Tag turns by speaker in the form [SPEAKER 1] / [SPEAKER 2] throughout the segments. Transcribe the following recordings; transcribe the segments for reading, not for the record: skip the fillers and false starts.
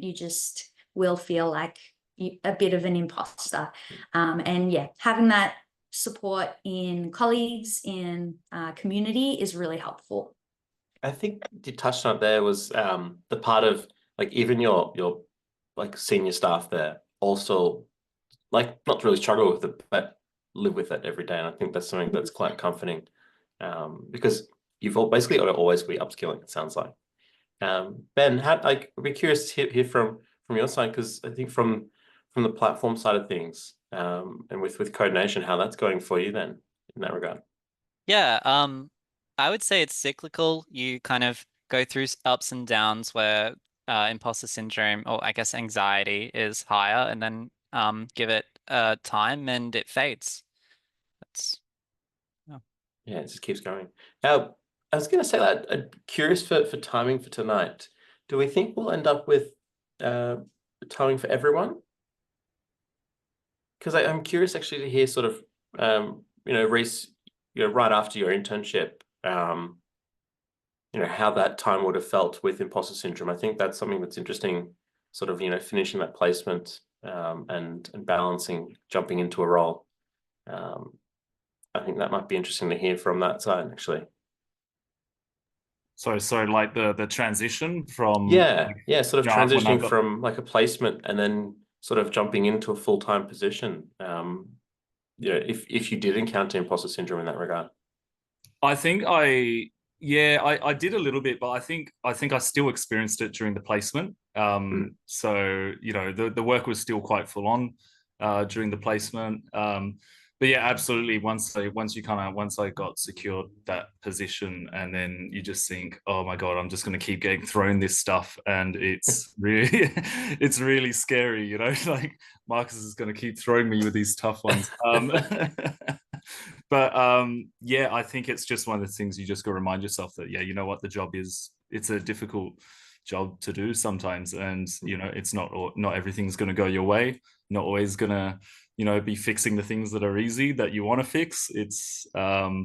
[SPEAKER 1] you just will feel like a bit of an imposter. And yeah, having that support in colleagues, in community is really helpful.
[SPEAKER 2] I think you touched on it there was the part of like even your like senior staff there also like not really struggle with it, but live with it every day. And I think that's something that's quite comforting because you've basically got to always be upskilling, it sounds like. Ben, like I'd be curious to hear from your side because I think from the platform side of things and with Code Nation, how that's going for you then in that regard.
[SPEAKER 3] Yeah, I would say it's cyclical. You kind of go through ups and downs where imposter syndrome, or I guess anxiety, is higher, and then give it time and it fades. That's yeah.
[SPEAKER 2] Yeah, it just keeps going. Now, I was going to say that I'm curious for timing for tonight. Do we think we'll end up with timing for everyone? Because I'm curious actually to hear sort of, Reese, right after your internship, how that time would have felt with imposter syndrome. I think that's something that's interesting, sort of, finishing that placement and balancing jumping into a role. I think that might be interesting to hear from that side, actually.
[SPEAKER 4] So like the transition from
[SPEAKER 2] sort of transitioning from like a placement and then sort of jumping into a full-time position. If you did encounter imposter syndrome in that regard.
[SPEAKER 4] I think I did a little bit, but I think I still experienced it during the placement. So the work was still quite full on during the placement. But yeah, absolutely. Once I got secured that position, and then you just think, oh my God, I'm just going to keep getting thrown this stuff, and it's really scary. Like Marcus is going to keep throwing me with these tough ones. But I think it's just one of the things you just got to remind yourself that you know what, the job is. It's a difficult job to do sometimes, and it's not everything's going to go your way. Not always going to be fixing the things that are easy that you want to fix. It's but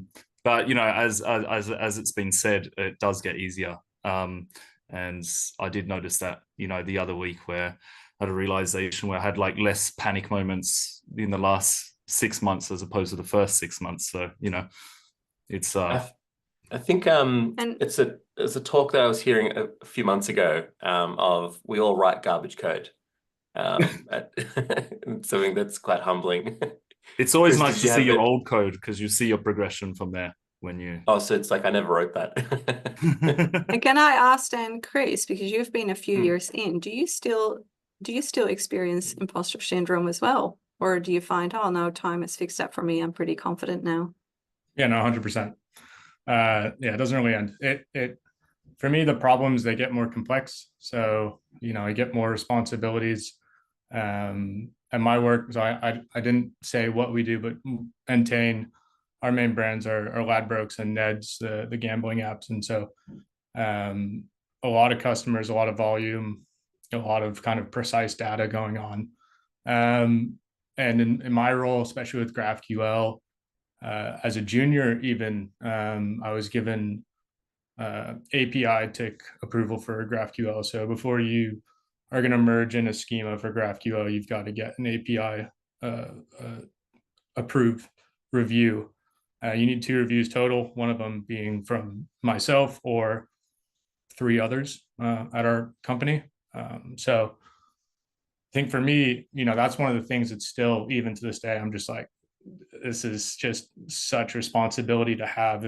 [SPEAKER 4] as it's been said, it does get easier. And I did notice that the other week where I had a realization where I had like less panic moments in the last 6 months as opposed to the first 6 months. So it's
[SPEAKER 2] I think it's a talk that I was hearing a few months ago of we all write garbage code. Something that's quite humbling.
[SPEAKER 4] It's always nice to see your old code because you see your progression from there when you.
[SPEAKER 2] Oh, so it's like I never wrote that.
[SPEAKER 5] And can I ask Dan, Chris, because you've been a few years in, do you still experience imposter syndrome as well, or do you find, oh no, time has fixed that for me, I'm pretty confident now?
[SPEAKER 6] Yeah, no, 100%. It doesn't really end. It for me, the problems, they get more complex. So I get more responsibilities. And my work, so I didn't say what we do, but Entain, our main brands are Ladbrokes and Neds, the gambling apps. And so a lot of customers, a lot of volume, a lot of kind of precise data going on. And in my role, especially with GraphQL, as a junior even, I was given API tick approval for GraphQL. So before you are going to merge in a schema for GraphQL, you've got to get an API approved review. You need 2 reviews total, one of them being from myself or 3 others at our company. So I think for me, that's one of the things that still, even to this day, I'm just like, this is just such responsibility to have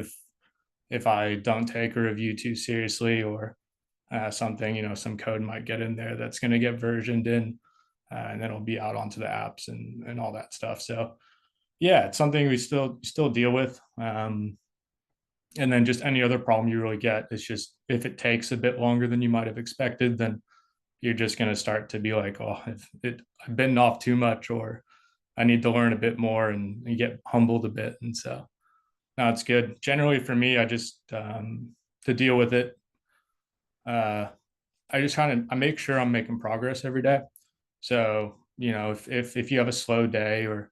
[SPEAKER 6] if I don't take a review too seriously, or something, some code might get in there that's going to get versioned in, and then it'll be out onto the apps and all that stuff. So yeah, it's something we still deal with. And then just any other problem you really get is just if it takes a bit longer than you might have expected, then you're just going to start to be like, oh, I've bitten off too much, or I need to learn a bit more, and you get humbled a bit. And so no, it's good. Generally for me, I just to deal with it, I just I make sure I'm making progress every day. So if you have a slow day, or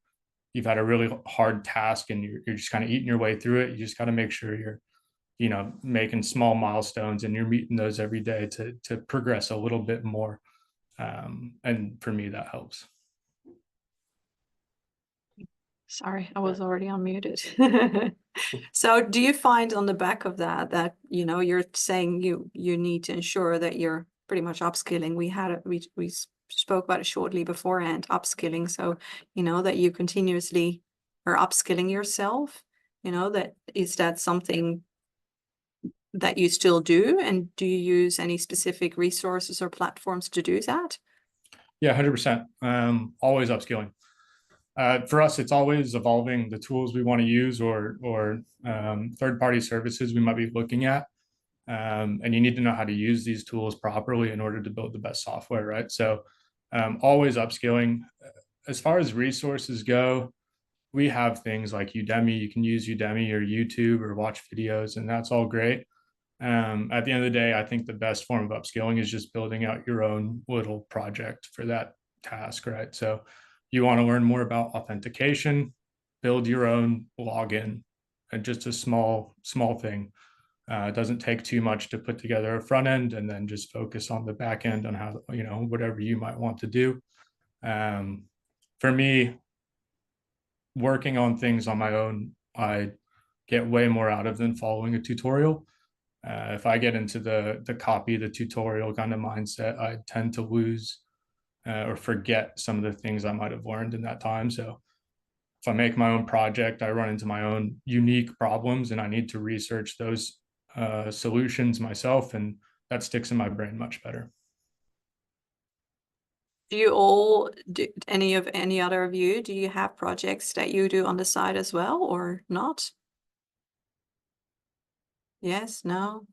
[SPEAKER 6] you've had a really hard task and you're just kind of eating your way through it, you just got to make sure you're making small milestones and you're meeting those every day to progress a little bit more. And for me, that helps.
[SPEAKER 5] Sorry, I was already unmuted. So do you find on the back of that, you know, you're saying you need to ensure that you're pretty much upskilling. We spoke about it shortly beforehand, upskilling. So, you know, that you continuously are upskilling yourself, you know, that something that you still do? And do you use any specific resources or platforms to do that?
[SPEAKER 6] Yeah, 100%. Always upskilling. For us, it's always evolving the tools we want to use or third-party services we might be looking at. And you need to know how to use these tools properly in order to build the best software, right? So always upskilling. As far as resources go, we have things like Udemy. You can use Udemy or YouTube or watch videos, and that's all great. At the end of the day, I think the best form of upskilling is just building out your own little project for that task, right? So you want to learn more about authentication, build your own login, and just a small thing. It doesn't take too much to put together a front end, and then just focus on the back end on how, you know, whatever you might want to do. For me, working on things on my own, I get way more out of than following a tutorial. If I get into the copy the tutorial kind of mindset, I tend to lose or forget some of the things I might have learned in that time. So if I make my own project, I run into my own unique problems and I need to research those solutions myself, and that sticks in my brain much better.
[SPEAKER 5] Do you all do any other of you? Do you have projects that you do on the side as well or not? Yes, no.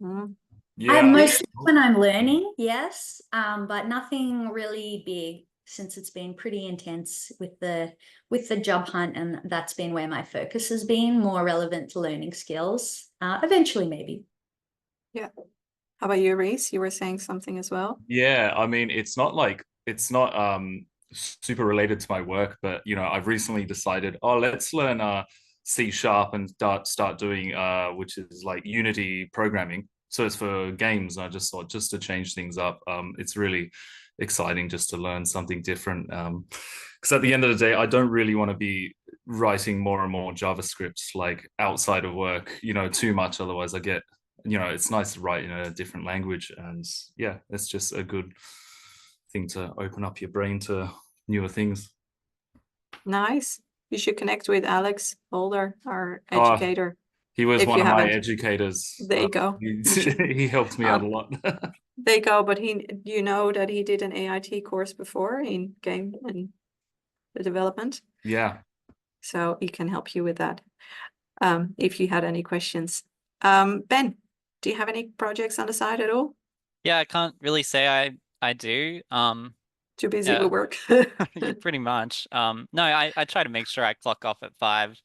[SPEAKER 4] Yeah,
[SPEAKER 1] Mostly when I'm learning, yes, but nothing really big since it's been pretty intense with the job hunt, and that's been where my focus has been, more relevant to learning skills. Eventually, maybe.
[SPEAKER 5] Yeah. How about you, Reese? You were saying something as well.
[SPEAKER 4] yeah. I mean, it's not super related to my work, but you know, I've recently decided, oh, let's learn C# and start doing which is like Unity programming. So it's for games. I just thought, just to change things up, it's really exciting just to learn something different. Because at the end of the day, I don't really want to be writing more and more JavaScript like outside of work, you know, too much. Otherwise, I get, you know, it's nice to write in a different language, and yeah, it's just a good thing to open up your brain to newer things.
[SPEAKER 5] Nice. You should connect with Alex Holder, our
[SPEAKER 4] Oh,
[SPEAKER 5] educator.
[SPEAKER 4] he was
[SPEAKER 5] If
[SPEAKER 4] one
[SPEAKER 5] you
[SPEAKER 4] of my
[SPEAKER 5] haven't.
[SPEAKER 4] educators.
[SPEAKER 5] There you go.
[SPEAKER 4] He helped me out a lot.
[SPEAKER 5] There you go. But you know that he did an AIT course before in game and the development.
[SPEAKER 4] Yeah.
[SPEAKER 5] So he can help you with that. If you had any questions. Ben, do you have any projects on the side at all?
[SPEAKER 3] Yeah, I can't really say I do.
[SPEAKER 5] Too busy
[SPEAKER 3] Yeah.
[SPEAKER 5] with work.
[SPEAKER 3] Yeah, pretty much. No, I try to make sure I clock off at 5.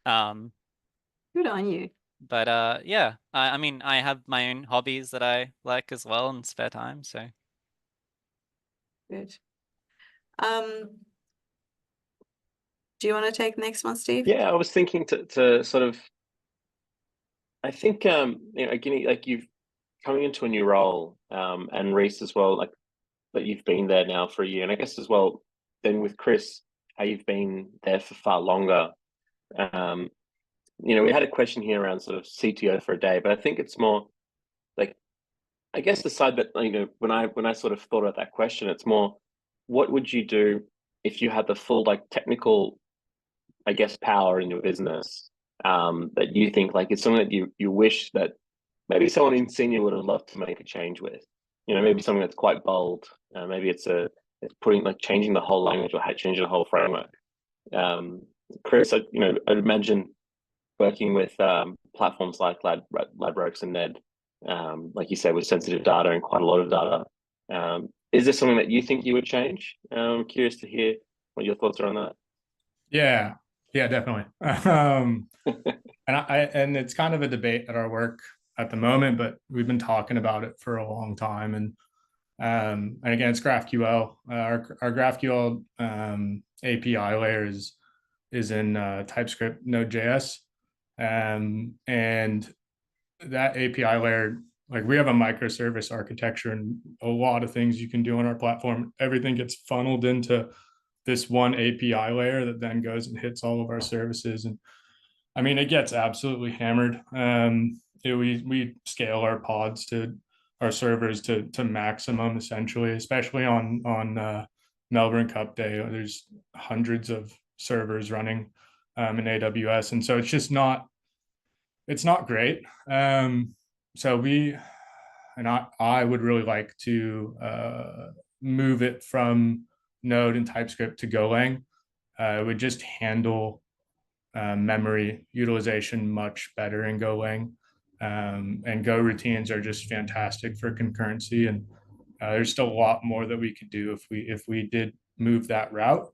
[SPEAKER 5] Good on you.
[SPEAKER 3] But yeah, I mean, I have my own hobbies that I like as well in spare time, so.
[SPEAKER 5] Good. Do you want to take the next one, Steve?
[SPEAKER 2] Yeah, I was thinking to sort of, I think you know, again, like you've coming into a new role, and Reese as well, like that you've been there now for a year, and I guess as well, then with Chris, how you've been there for far longer. You know, we had a question here around sort of CTO for a day, but I think it's more like, I guess the side that, you know, when I sort of thought about that question, it's more, what would you do if you had the full like technical, I guess, power in your business, that you think like it's something that you wish that maybe someone in senior would have loved to make a change with, you know, maybe something that's quite bold, maybe it's putting like changing the whole language or changing the whole framework. Chris, you know, I'd imagine working with platforms like Ladbrokes and Ned, like you said, with sensitive data and quite a lot of data. Is this something that you think you would change? I'm curious to hear what your thoughts are on that.
[SPEAKER 6] Yeah, definitely. And it's kind of a debate at our work at the moment, but we've been talking about it for a long time. And again, it's GraphQL. Our GraphQL API layer is in TypeScript Node.js, and that API layer like we have a microservice architecture and a lot of things you can do on our platform. Everything gets funneled into this one API layer that then goes and hits all of our services. And I mean, it gets absolutely hammered. We scale our pods to our servers to maximum, essentially, especially on Melbourne Cup Day. There's hundreds of servers running in AWS, and so it's not great. So I would really like to move it from Node and TypeScript to Golang. It would just handle memory utilization much better in Golang. And Go routines are just fantastic for concurrency. And there's still a lot more that we could do if we did move that route.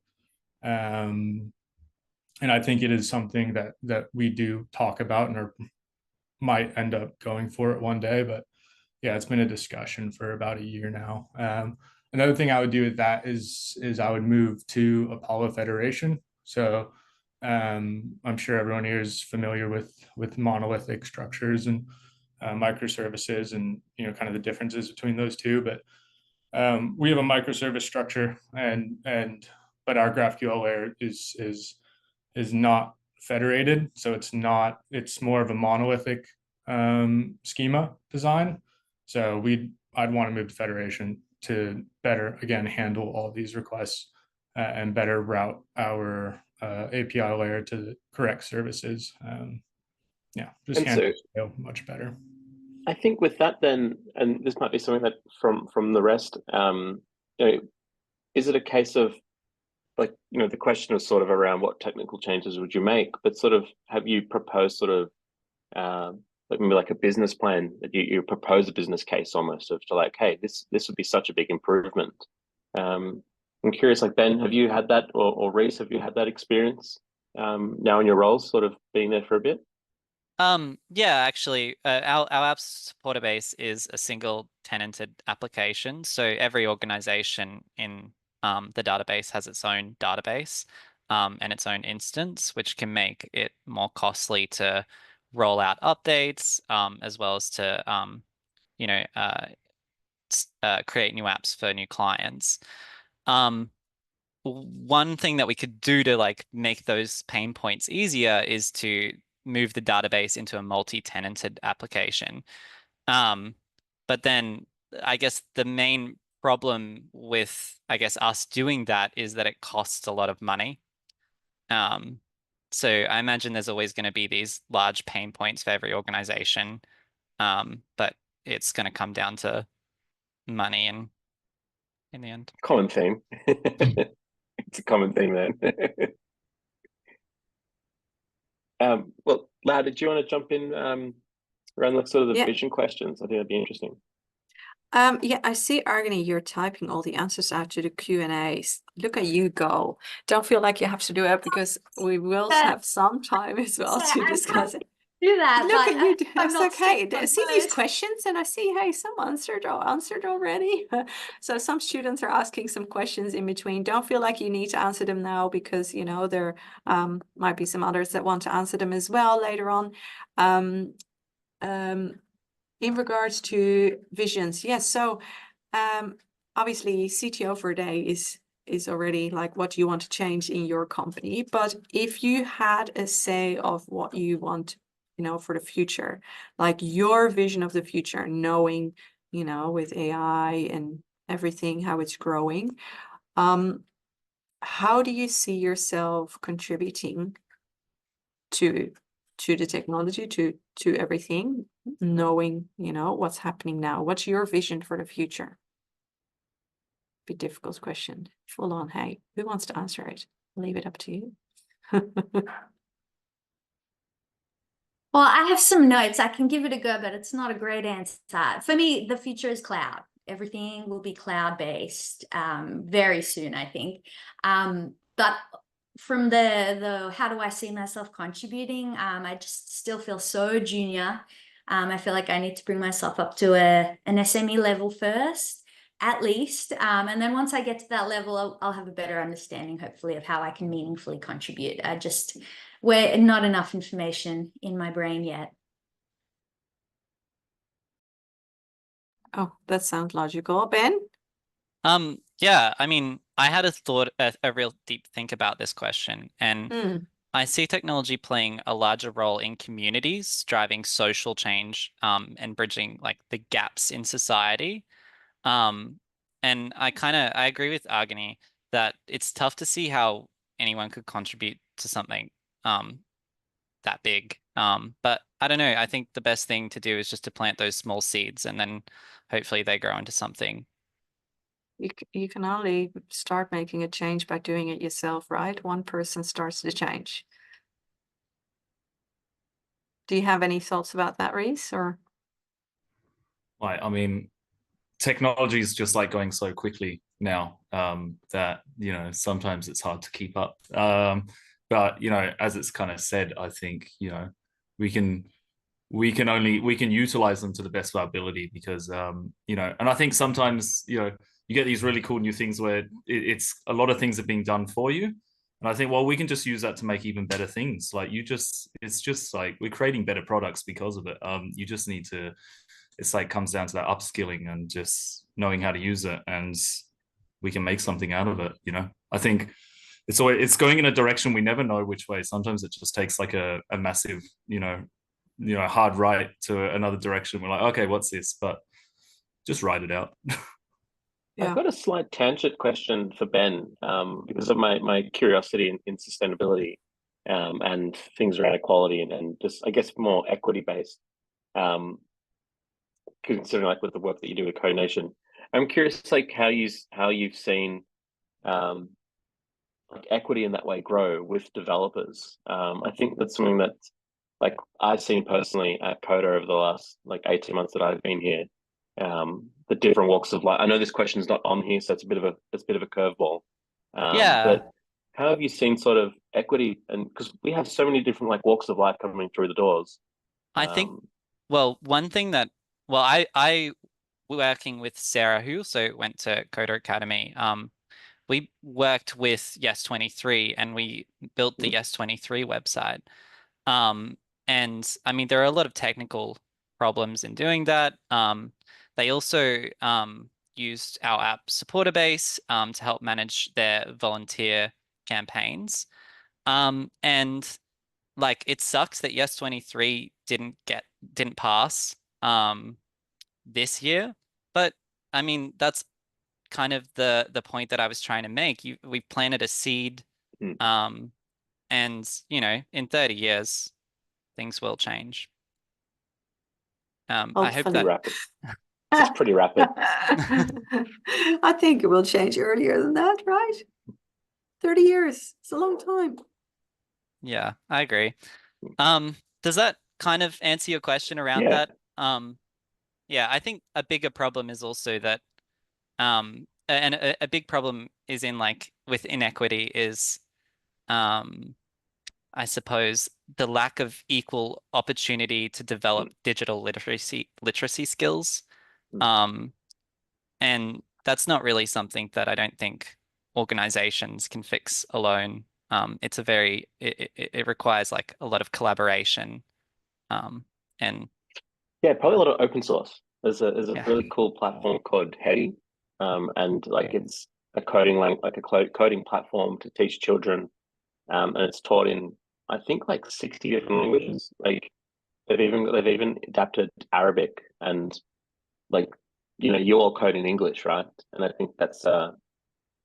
[SPEAKER 6] And I think it is something that we do talk about and might end up going for it one day. But yeah, it's been a discussion for about a year now. Another thing I would do with that is I would move to Apollo Federation. So I'm sure everyone here is familiar with monolithic structures and microservices, and kind of the differences between those two. But we have a microservice structure, but our GraphQL layer is not federated, so it's more of a monolithic schema design. So I'd want to move to Federation to better, again, handle all these requests and better route our API layer to the correct services. Just
[SPEAKER 2] And
[SPEAKER 6] handle
[SPEAKER 2] so-
[SPEAKER 6] it much better.
[SPEAKER 2] I think with that then, and this might be something that from the rest, is it a case of like, the question was sort of around what technical changes would you make, but sort of have you proposed sort of like maybe like a business plan that you propose a business case almost of to like, hey, this would be such a big improvement. I'm curious, like Ben, have you had that, or Reese, have you had that experience now in your roles, sort of being there for a bit?
[SPEAKER 3] Yeah, actually, our apps supporter base is a single tenanted application. So every organization in the database has its own database and its own instance, which can make it more costly to roll out updates as well as to create new apps for new clients. One thing that we could do to like make those pain points easier is to move the database into a multi-tenanted application. But then I guess the main problem with, us doing that is that it costs a lot of money. So I imagine there's always going to be these large pain points for every organization. But it's going to come down to money in the end.
[SPEAKER 2] Common theme. It's a common theme then. Well, Lau, did you want to jump in around the sort of the vision questions? I think that'd be interesting.
[SPEAKER 5] Yeah, I see, Argony, you're typing all the answers out to the Q&As. Look at you go. Don't feel like you have to do it because we will have some time as well to discuss it.
[SPEAKER 1] Do that.
[SPEAKER 5] Look
[SPEAKER 1] but
[SPEAKER 5] at you.
[SPEAKER 1] I'm
[SPEAKER 5] It's
[SPEAKER 1] not
[SPEAKER 5] okay.
[SPEAKER 1] sick,
[SPEAKER 5] I
[SPEAKER 1] I'm
[SPEAKER 5] see these
[SPEAKER 1] good.
[SPEAKER 5] questions and I see, hey, some answered already. So some students are asking some questions in between. Don't feel like you need to answer them now because, there might be some others that want to answer them as well later on. In regards to visions, yes. So obviously CTO for a day is already like what you want to change in your company. But if you had a say of what you want, for the future, like your vision of the future, knowing, with AI and everything, how it's growing, how do you see yourself contributing to the technology, to everything, knowing, what's happening now? What's your vision for the future? Be difficult question. Full on, hey, who wants to answer it? I'll leave it up to you.
[SPEAKER 1] Well, I have some notes. I can give it a go, but it's not a great answer. For me, the future is cloud. Everything will be cloud-based very soon, I think. But from the how do I see myself contributing? I just still feel so junior. I feel like I need to bring myself up to an SME level first, at least. And then once I get to that level, I'll have a better understanding, hopefully, of how I can meaningfully contribute. We're not enough information in my brain yet.
[SPEAKER 5] Oh, that sounds logical. Ben?
[SPEAKER 3] Yeah, I mean, I had a real deep think about this question, and
[SPEAKER 5] Hmm.
[SPEAKER 3] I see technology playing a larger role in communities, driving social change, and bridging like the gaps in society. Um, and I agree with Agni that it's tough to see how anyone could contribute to something that big. But I don't know. I think the best thing to do is just to plant those small seeds, and then hopefully they grow into something.
[SPEAKER 5] You can only start making a change by doing it yourself, right? One person starts the change. Do you have any thoughts about that, Reese? Or
[SPEAKER 4] Right. I mean, technology is just like going so quickly now that sometimes it's hard to keep up. But as it's kind of said, I think we can utilize them to the best of our ability because and I think sometimes you get these really cool new things where it's a lot of things are being done for you. And I think, well, we can just use that to make even better things. Like it's just like we're creating better products because of it. You just need to, it's like comes down to that upskilling and just knowing how to use it, and we can make something out of it. I think it's going in a direction we never know which way. Sometimes it just takes like a massive, hard right to another direction. We're like, okay, what's this? But just write it out.
[SPEAKER 5] yeah.
[SPEAKER 2] I've got a slight tangent question for Ben, because of my curiosity in sustainability, and things around equality and just I guess more equity based. Considering like with the work that you do with Code Nation, I'm curious like how you've seen like equity in that way grow with developers. I think that's something that like I've seen personally at Coda over the last like 18 months that I've been here. The different walks of life. I know this question is not on here, so it's a bit of a curveball.
[SPEAKER 3] Yeah,
[SPEAKER 2] But how have you seen sort of equity? And because we have so many different like walks of life coming through the doors.
[SPEAKER 3] I think, well, one thing that, well, I working with Sarah, who also went to Coder Academy, we worked with Yes23 and we built the Yes23 website. And I mean, there are a lot of technical problems in doing that. They also used our app supporter base to help manage their volunteer campaigns. And like it sucks that Yes23 didn't pass this year, but I mean that's kind of the point that I was trying to make. We planted a seed, and in 30 years things will change. I hope
[SPEAKER 5] Hopefully.
[SPEAKER 3] that
[SPEAKER 2] rapid. It's pretty rapid.
[SPEAKER 5] I think it will change earlier than that, right? 30 years. It's a long time.
[SPEAKER 3] yeah, I agree. Does that kind of answer your question around
[SPEAKER 2] Yeah.
[SPEAKER 3] that? Yeah, I think a bigger problem is also that and a big problem is in like with inequity is I suppose the lack of equal opportunity to develop digital literacy skills. And that's not really something that I don't think organizations can fix alone. It's a very it requires like a lot of collaboration. And
[SPEAKER 2] Yeah, probably a lot of open source. There's a
[SPEAKER 3] Yeah.
[SPEAKER 2] really cool platform called Hetty, and like it's a coding platform to teach children, and it's taught in I think like 60 different languages. Like they've even adapted Arabic and like you all code in English, right? And I think that's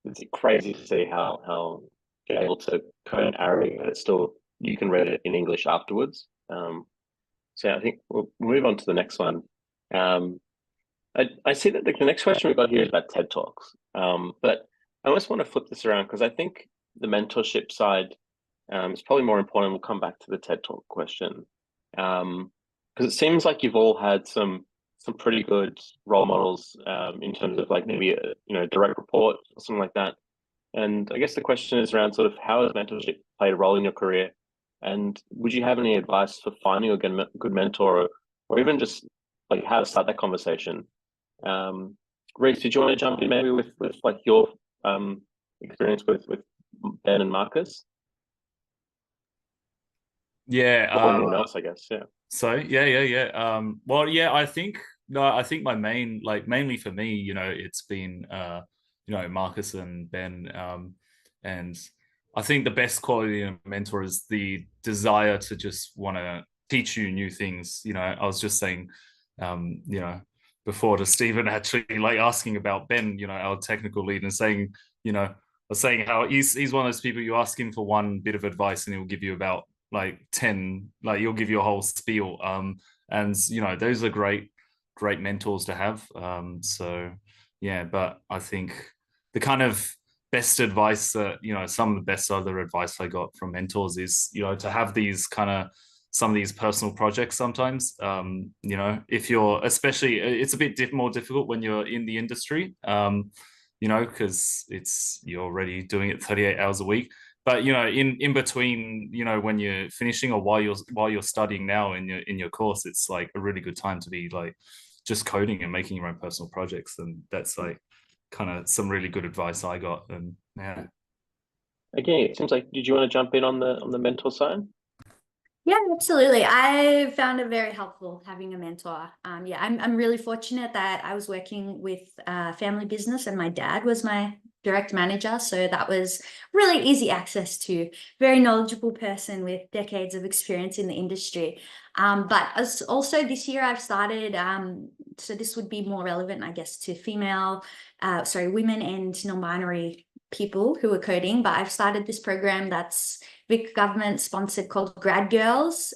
[SPEAKER 2] it's crazy to see how you're able to code in Arabic, but it's still you can read it in English afterwards. So I think we'll move on to the next one. I see that the next question we've got here is about TED Talks. But I almost want to flip this around because I think the mentorship side is probably more important. We'll come back to the TED Talk question. Because it seems like you've all had some pretty good role models in terms of like maybe a direct report or something like that. And I guess the question is around sort of how has mentorship played a role in your career? And would you have any advice for finding a good mentor or even just like how to start that conversation? Reese, did you want to jump in maybe with like your experience with Ben and Marcus?
[SPEAKER 4] Yeah.
[SPEAKER 2] Or anyone else, I guess. Yeah.
[SPEAKER 4] So yeah. Well, yeah, I think no, I think my mainly for me, it's been Marcus and Ben, and I think the best quality in a mentor is the desire to just want to teach you new things. I was just saying, before to Stephen, actually, like asking about Ben, our technical lead, and saying, I was saying how he's one of those people you ask him for one bit of advice and he'll give you about like 10, like he'll give you a whole spiel. And those are great mentors to have. So yeah, but I think the kind of best advice that some of the best other advice I got from mentors is to have these kind of some of these personal projects sometimes. If you're, especially, it's a bit more difficult when you're in the industry, because you're already doing it 38 hours a week. But in between, when you're finishing or while you're studying now in your course, it's like a really good time to be like just coding and making your own personal projects. And that's like kind of some really good advice I got. And yeah.
[SPEAKER 2] Again, it seems like, did you want to jump in on the mentor side?
[SPEAKER 1] Yeah, absolutely. I found it very helpful having a mentor. Yeah, I'm really fortunate that I was working with a family business and my dad was my direct manager. So that was really easy access to very knowledgeable person with decades of experience in the industry. But as also this year I've started, so this would be more relevant, I guess, to women and non-binary people who are coding, but I've started this program that's Vic government sponsored called Grad Girls,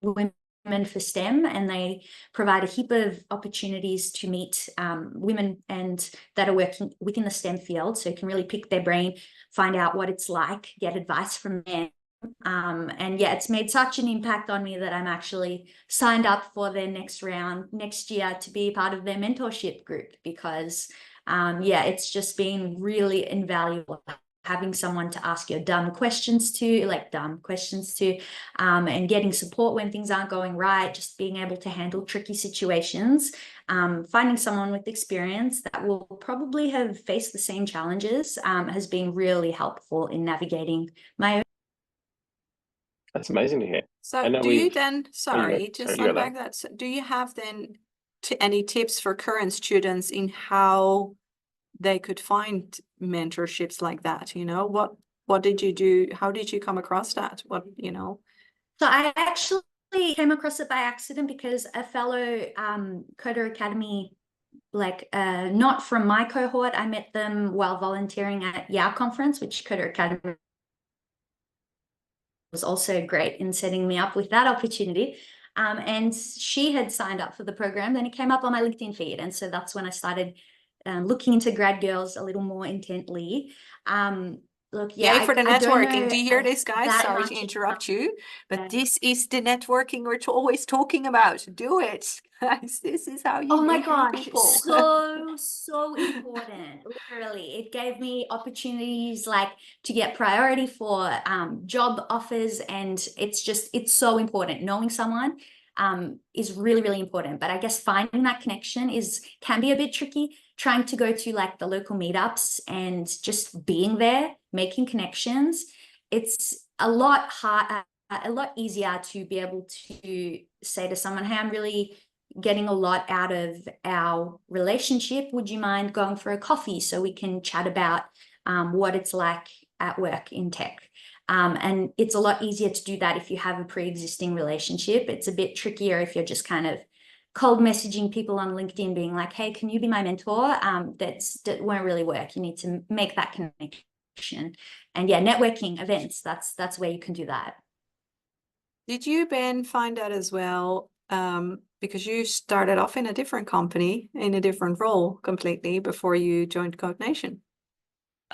[SPEAKER 1] Women for STEM, and they provide a heap of opportunities to meet women and that are working within the STEM field, so you can really pick their brain, find out what it's like, get advice from them. And yeah, it's made such an impact on me that I'm actually signed up for their next round next year to be part of their mentorship group, because yeah, it's just been really invaluable having someone to ask your dumb questions to, and getting support when things aren't going right, just being able to handle tricky situations, finding someone with experience that will probably have faced the same challenges has been really helpful in navigating my own.
[SPEAKER 2] That's amazing to hear.
[SPEAKER 5] So do you then, sorry, just on back that, do you have then any tips for current students in how they could find mentorships like that? What did you do? How did you come across that? So
[SPEAKER 1] I actually came across it by accident because a fellow Coder Academy, not from my cohort, I met them while volunteering at YOW conference, which Coder Academy was also great in setting me up with that opportunity. And she had signed up for the program, then it came up on my LinkedIn feed. And so that's when I started looking into Grad Girls a little more intently. Look,
[SPEAKER 5] yeah, for the networking. Do you hear this, guys? Sorry to interrupt you, but this is the networking we're always talking about. Do it, guys. This is how you.
[SPEAKER 1] Oh my gosh, so important. Literally, it gave me opportunities to get priority for job offers, and it's so important. Knowing someone is really, really important. But I guess finding that connection can be a bit tricky. Trying to go to the local meetups and just being there, making connections, it's a lot easier to be able to say to someone, hey, I'm really getting a lot out of our relationship. Would you mind going for a coffee so we can chat about what it's like at work in tech? And it's a lot easier to do that if you have a pre-existing relationship. It's a bit trickier if you're just kind of cold messaging people on LinkedIn being like, hey, can you be my mentor? That won't really work. You need to make that connection. And yeah, networking events, that's where you can do that.
[SPEAKER 5] Did you, Ben, find that as well? Because you started off in a different company, in a different role completely before you joined Code Nation.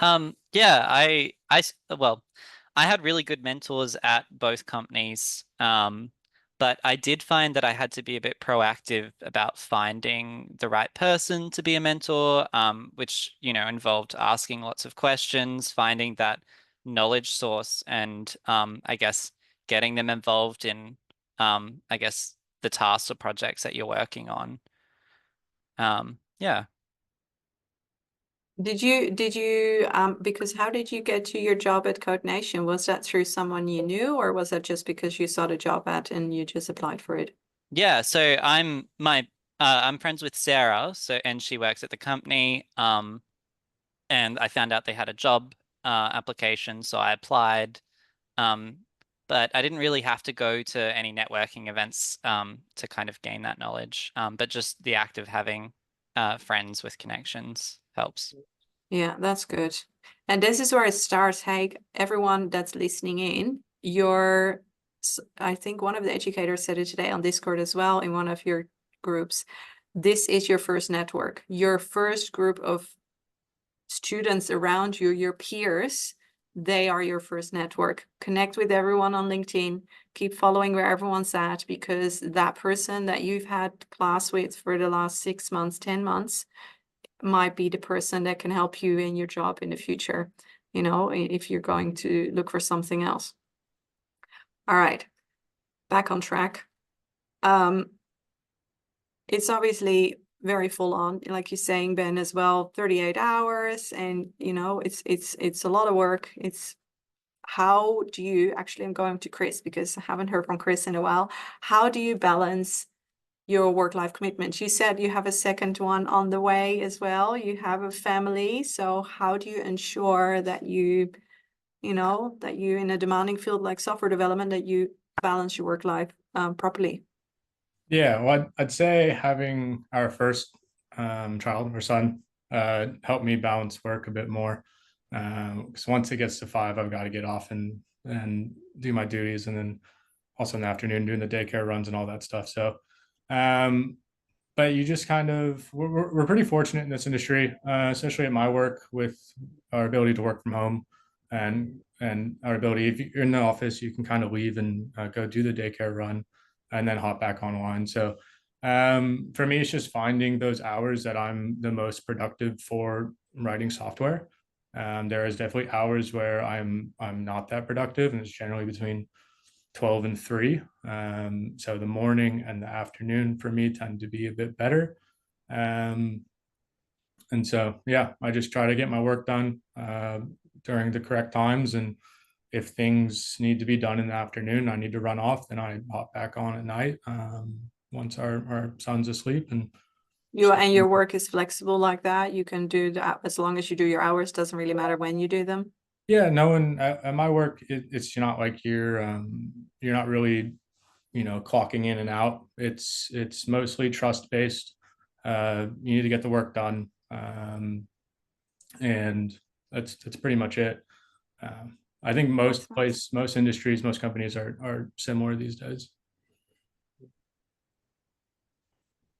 [SPEAKER 3] Yeah, I had really good mentors at both companies. But I did find that I had to be a bit proactive about finding the right person to be a mentor, which, involved asking lots of questions, finding that knowledge source, and I guess getting them involved in, I guess, the tasks or projects that you're working on. Yeah.
[SPEAKER 5] Did you because how did you get to your job at Code Nation? Was that through someone you knew, or was that just because you saw the job ad and you just applied for it?
[SPEAKER 3] Yeah, so I'm friends with Sarah, and she works at the company. And I found out they had a job application, so I applied. But I didn't really have to go to any networking events to kind of gain that knowledge. But just the act of having friends with connections helps.
[SPEAKER 5] Yeah, that's good. And this is where it starts. Hey, everyone that's listening in, I think one of the educators said it today on Discord as well in one of your groups. This is your first network, your first group of students around you, your peers. They are your first network. Connect with everyone on LinkedIn. Keep following where everyone's at, because that person that you've had class with for the last 6 months, 10 months, might be the person that can help you in your job in the future, you know, if you're going to look for something else. All right, back on track. It's obviously very full on, like you're saying, Ben, as well, 38 hours, and you know, it's a lot of work. It's how do you actually, I'm going to Chris because I haven't heard from Chris in a while. How do you balance your work-life commitment? You said you have a second one on the way as well. You have a family. So how do you ensure that you know, that you in a demanding field like software development, that you balance your work life properly?
[SPEAKER 6] Yeah, well, I'd say having our first child or son helped me balance work a bit more. Because once it gets to 5, I've got to get off and do my duties, and then also in the afternoon doing the daycare runs and all that stuff. So, but you just kind of we're pretty fortunate in this industry, especially at my work, with our ability to work from home, and our ability, if you're in the office, you can kind of leave and go do the daycare run and then hop back online. So for me, it's just finding those hours that I'm the most productive for writing software. There is definitely hours where I'm not that productive, and it's generally between 12 and 3. So the morning and the afternoon for me tend to be a bit better. And so, yeah, I just try to get my work done during the correct times. And if things need to be done in the afternoon, I need to run off, then I hop back on at night once our son's asleep. And
[SPEAKER 5] your work is flexible like that. You can do that as long as you do your hours. Doesn't really matter when you do them.
[SPEAKER 6] Yeah, no one at my work, it's not like you're not really, you know, clocking in and out. It's mostly trust based. You need to get the work done, and that's pretty much it. I think most industries, most companies are similar these days.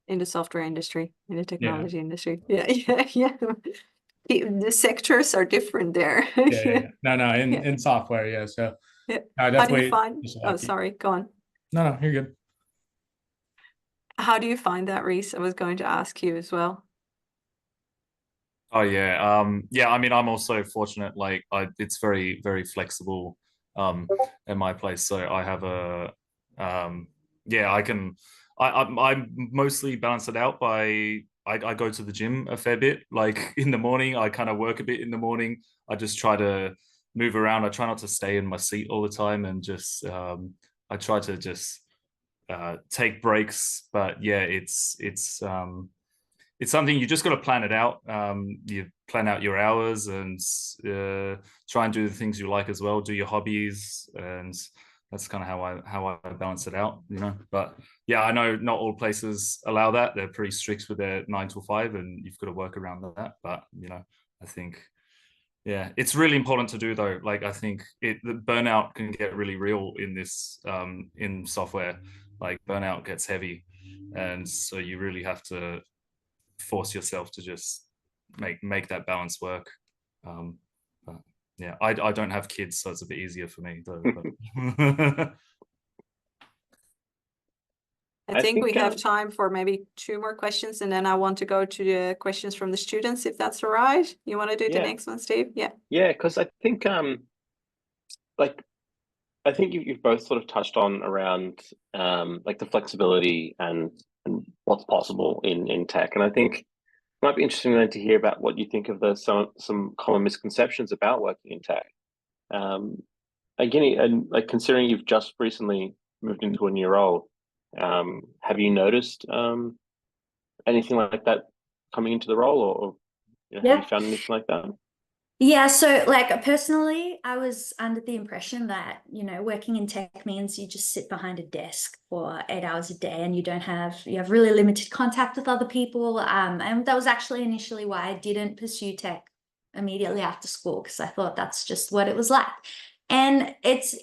[SPEAKER 5] In the software industry, in the technology industry. Yeah. The sectors are different there.
[SPEAKER 6] Yeah. No, in software, yeah. So
[SPEAKER 5] yeah.
[SPEAKER 6] I
[SPEAKER 5] How do you
[SPEAKER 6] definitely.
[SPEAKER 5] find? Oh, sorry, go on.
[SPEAKER 6] No, you're good.
[SPEAKER 5] How do you find that, Reese? I was going to ask you as well.
[SPEAKER 4] Oh yeah, yeah. I mean, I'm also fortunate. Like, it's very, very flexible in my place. So I have a, yeah, I mostly balance it out by I go to the gym a fair bit. Like in the morning, I kind of work a bit in the morning. I just try to move around. I try not to stay in my seat all the time, and just I try to just take breaks. But yeah, it's something you just got to plan it out. You plan out your hours and try and do the things you like as well. Do your hobbies, and that's kind of how I balance it out, you know. But yeah, I know not all places allow that. They're pretty strict with their 9 to 5, and you've got to work around that. But you know, I think yeah, it's really important to do though. Like I think the burnout can get really real in this in software. Like burnout gets heavy, and so you really have to force yourself to just make that balance work. But yeah, I don't have kids, so it's a bit easier for me though.
[SPEAKER 5] I think we have time for maybe 2 more questions, and then I want to go to the questions from the students, if that's all right. You want to do the next one, Steve?
[SPEAKER 2] Yeah, because I think like I think you've both sort of touched on around like the flexibility and what's possible in tech, and I think it might be interesting then to hear about what you think of some common misconceptions about working in tech. Again, and like considering you've just recently moved into a new role, Have you noticed anything like that coming into the role, or have
[SPEAKER 1] Yeah.
[SPEAKER 2] you found anything like that?
[SPEAKER 1] Yeah, so like personally, I was under the impression that, working in tech means you just sit behind a desk for 8 hours a day and you have really limited contact with other people. And that was actually initially why I didn't pursue tech immediately after school, because I thought that's just what it was like. And it's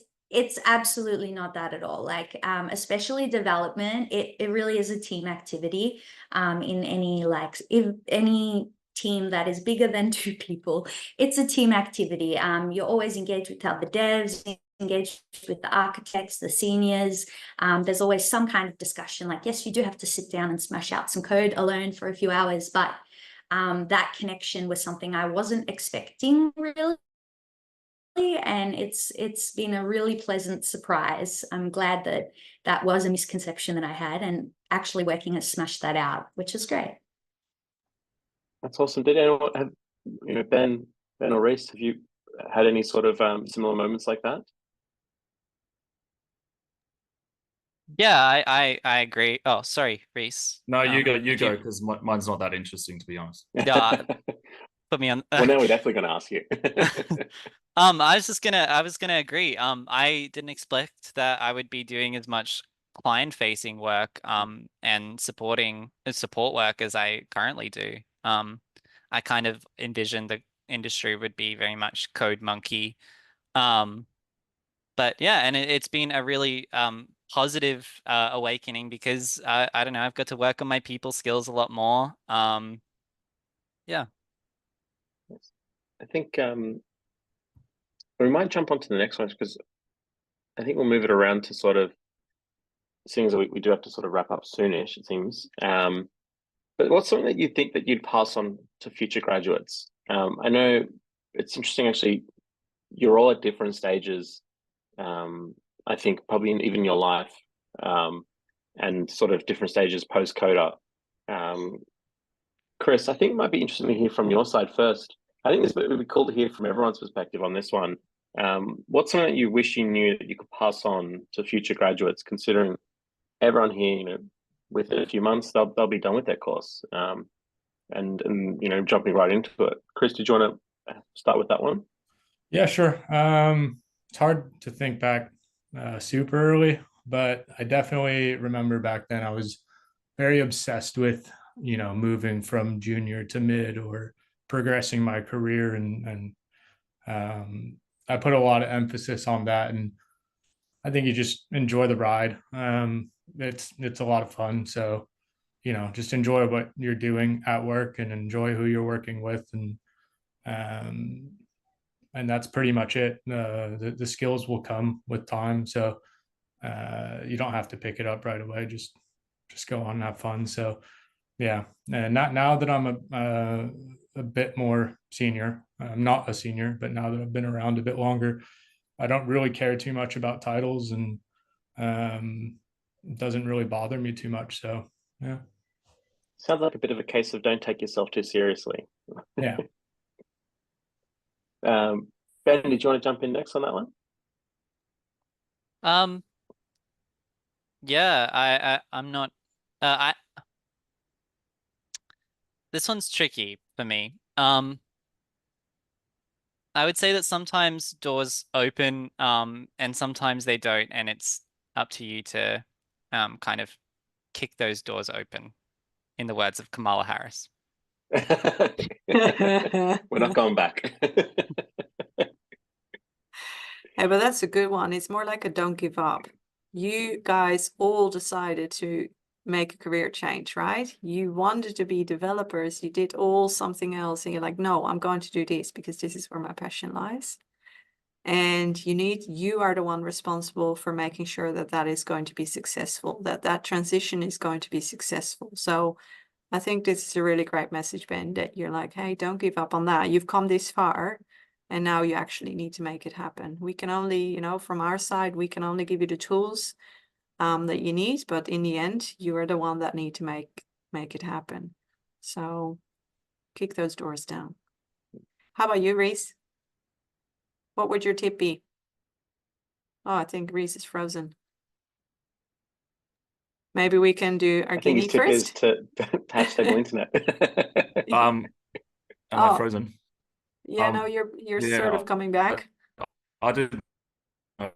[SPEAKER 1] absolutely not that at all. Like, especially development, it really is a team activity. In any if any team that is bigger than 2 people, it's a team activity. You're always engaged with other devs, engaged with the architects, the seniors. There's always some kind of discussion. Like, yes, you do have to sit down and smash out some code alone for a few hours, but that connection was something I wasn't expecting really. And it's been a really pleasant surprise. I'm glad that that was a misconception that I had, and actually working has smashed that out, which is great.
[SPEAKER 2] That's awesome. Did anyone have, Ben or Reese, have you had any sort of similar moments like that?
[SPEAKER 3] Yeah, I agree. Oh, sorry, Reese.
[SPEAKER 4] No, you go,
[SPEAKER 3] did
[SPEAKER 4] go, because mine's not that interesting, to be honest.
[SPEAKER 3] Yeah, put me on.
[SPEAKER 2] Well, now we're definitely going to ask you.
[SPEAKER 3] I was gonna agree. I didn't expect that I would be doing as much client-facing work, and supporting support work as I currently do. I kind of envisioned the industry would be very much code monkey. But yeah, and it's been a really positive awakening, because I don't know, I've got to work on my people skills a lot more. Yeah.
[SPEAKER 2] I think we might jump onto the next one, because I think we'll move it around to sort of, seeing as we do have to sort of wrap up soonish, it seems. But what's something that you think that you'd pass on to future graduates? I know it's interesting, actually, you're all at different stages. I think probably even your life, and sort of different stages post-Coda. Chris, I think it might be interesting to hear from your side first. I think this would be cool to hear from everyone's perspective on this one. What's something that you wish you knew that you could pass on to future graduates, considering everyone here, within a few months, they'll be done with their course, and jumping right into it. Chris, did you want to start with that one?
[SPEAKER 6] Yeah, sure. It's hard to think back super early, but I definitely remember back then I was very obsessed with, moving from junior to mid, or progressing my career, and I put a lot of emphasis on that, and I think you just enjoy the ride. It's a lot of fun, so just enjoy what you're doing at work and enjoy who you're working with, um, and that's pretty much it. The skills will come with time, so you don't have to pick it up right away. Just go on and have fun. So yeah, and not now that I'm a bit more senior. I'm not a senior, but now that I've been around a bit longer, I don't really care too much about titles, and it doesn't really bother me too much. So yeah.
[SPEAKER 2] Sounds like a bit of a case of don't take yourself too seriously.
[SPEAKER 6] Yeah.
[SPEAKER 2] Ben, did you want to jump in next on that one?
[SPEAKER 3] Yeah, I'm not. This one's tricky for me. I would say that sometimes doors open, and sometimes they don't, and it's up to you to kind of kick those doors open, in the words of Kamala Harris.
[SPEAKER 2] We're not going back.
[SPEAKER 5] Hey, but that's a good one. It's more like a don't give up. You guys all decided to make a career change, right? You wanted to be developers. You did all something else, and you're like, no, I'm going to do this because this is where my passion lies. And you are the one responsible for making sure that that is going to be successful, that transition is going to be successful. So I think this is a really great message, Ben, that you're like, hey, don't give up on that. You've come this far, and now you actually need to make it happen. We can only, from our side, we can only give you the tools that you need, but in the end, you are the one that need to make it happen. So kick those doors down. How about you, Reese? What would your tip be? Oh, I think Reese is frozen. Maybe we can do
[SPEAKER 2] I think
[SPEAKER 5] Argini
[SPEAKER 2] his tip is
[SPEAKER 5] first.
[SPEAKER 2] to hashtag internet.
[SPEAKER 4] Am
[SPEAKER 5] Oh.
[SPEAKER 4] I frozen?
[SPEAKER 5] Yeah, no, you're
[SPEAKER 4] yeah,
[SPEAKER 5] sort of coming back.
[SPEAKER 4] I did.
[SPEAKER 5] Oh.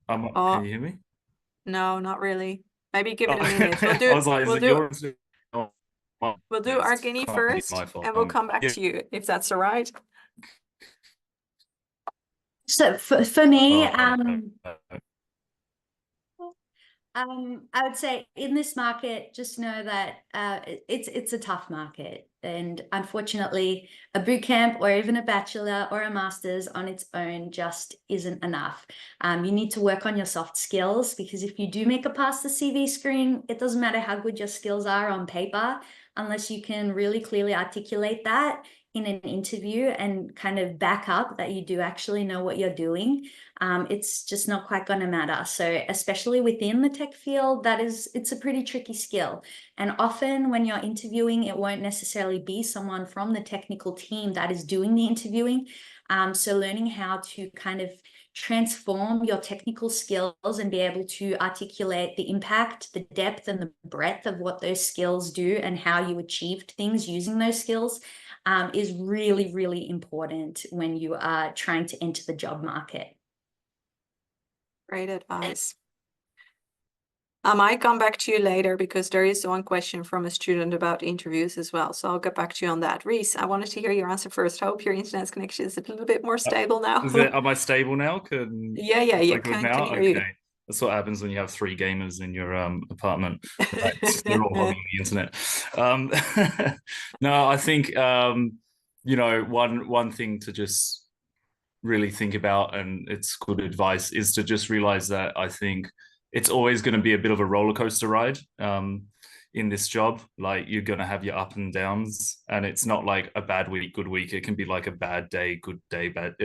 [SPEAKER 4] Can you hear me?
[SPEAKER 5] No, not really. Maybe give it a
[SPEAKER 4] Oh,
[SPEAKER 5] minute. We'll
[SPEAKER 4] I
[SPEAKER 5] do
[SPEAKER 4] was like, is
[SPEAKER 5] we'll
[SPEAKER 4] it
[SPEAKER 5] do
[SPEAKER 4] yours? Oh, well,
[SPEAKER 5] we'll do
[SPEAKER 4] it's
[SPEAKER 5] Argini
[SPEAKER 4] can't be
[SPEAKER 5] first,
[SPEAKER 4] my fault.
[SPEAKER 5] and we'll come back
[SPEAKER 4] yeah.
[SPEAKER 5] to you if that's all right.
[SPEAKER 1] So for me, I would say in this market, just know that it's a tough market, and unfortunately, a boot camp or even a bachelor or a master's on its own just isn't enough. You need to work on your soft skills, because if you do make it past the CV screen, it doesn't matter how good your skills are on paper, unless you can really clearly articulate that in an interview and kind of back up that you do actually know what you're doing. It's just not quite going to matter. So especially within the tech field, it's a pretty tricky skill. And often when you're interviewing, it won't necessarily be someone from the technical team that is doing the interviewing. So learning how to kind of transform your technical skills and be able to articulate the impact, the depth and the breadth of what those skills do and how you achieved things using those skills is really, really important when you are trying to enter the job market.
[SPEAKER 5] Great advice. I might come back to you later because there is one question from a student about interviews as well. So I'll get back to you on that. Reese, I wanted to hear your answer first. I hope your internet connection is a little bit more stable now.
[SPEAKER 4] Am I stable now?
[SPEAKER 5] Yeah,
[SPEAKER 4] Can
[SPEAKER 5] hear you.
[SPEAKER 4] Okay. That's what happens when you have 3 gamers in your apartment. They're all hogging the internet. No, I think you know, one thing to just really think about, and it's good advice, is to just realize that I think it's always going to be a bit of a roller coaster ride in this job. Like, you're going to have your up and downs, and it's not like a bad week, good week. It can be like a bad day, good day, bad.